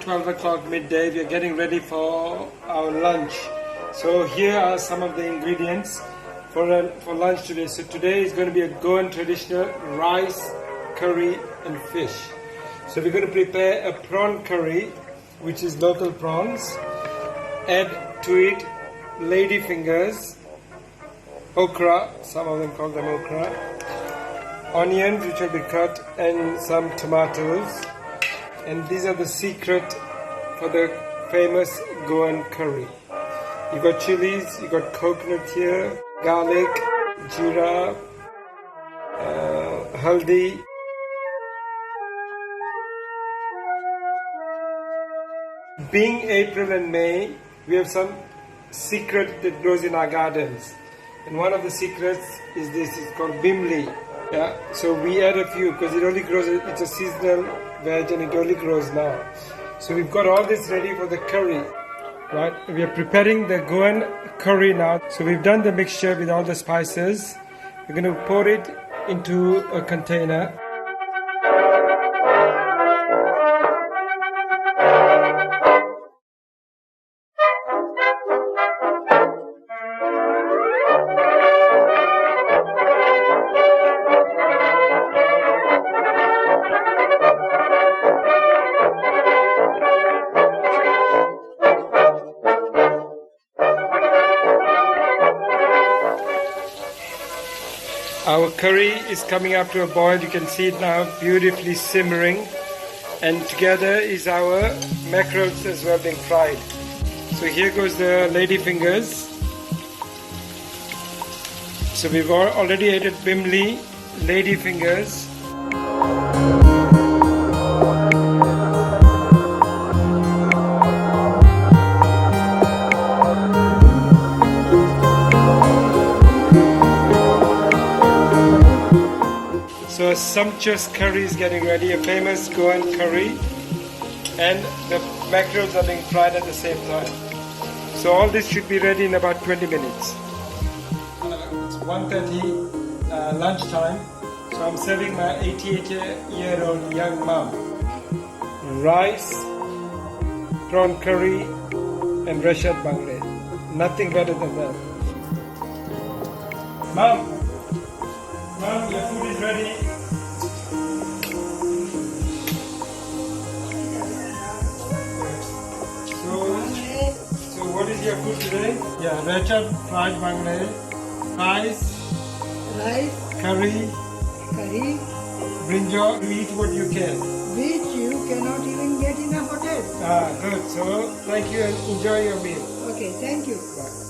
12 o'clock midday. We are getting ready for our lunch. So here are some of the ingredients for lunch today. So today is going to be a Goan traditional rice, curry and fish. So we're going to prepare a prawn curry, which is local prawns. Add to it lady fingers, okra, some of them call them okra, onions which will be cut, and some tomatoes. And these are the secret for the famous Goan curry. You got chilies, you got coconut here, garlic, jeera, haldi. Being April and May, we have some secret that grows in our gardens. And one of the secrets is this, it's called Bimbli. Yeah, so we add a few because it only grows, it's a seasonal veg and it only grows now. So we've got all this ready for the curry, right? We are preparing the Goan curry now. So we've done the mixture with all the spices. We're going to pour it into a container. Our curry is coming up to a boil. You can see it now beautifully simmering. And together is our mackerels as well being fried. So here goes the lady fingers. So we've already added Bimbli, lady fingers. So a sumptuous curry is getting ready, a famous Goan curry, and the mackerels are being fried at the same time. So all this should be ready in about 20 minutes. It's 1:30 lunchtime, so I'm serving my 88-year-old young mom rice, prawn curry and rashad bangre. Nothing better than that. Mom, your food is ready. So what is your food today? Yeah, rashad fried bangre, rice, curry, brinjal. You eat what you can. Which you cannot even get in a hotel. Good. So thank you and enjoy your meal. Okay, thank you. Bye.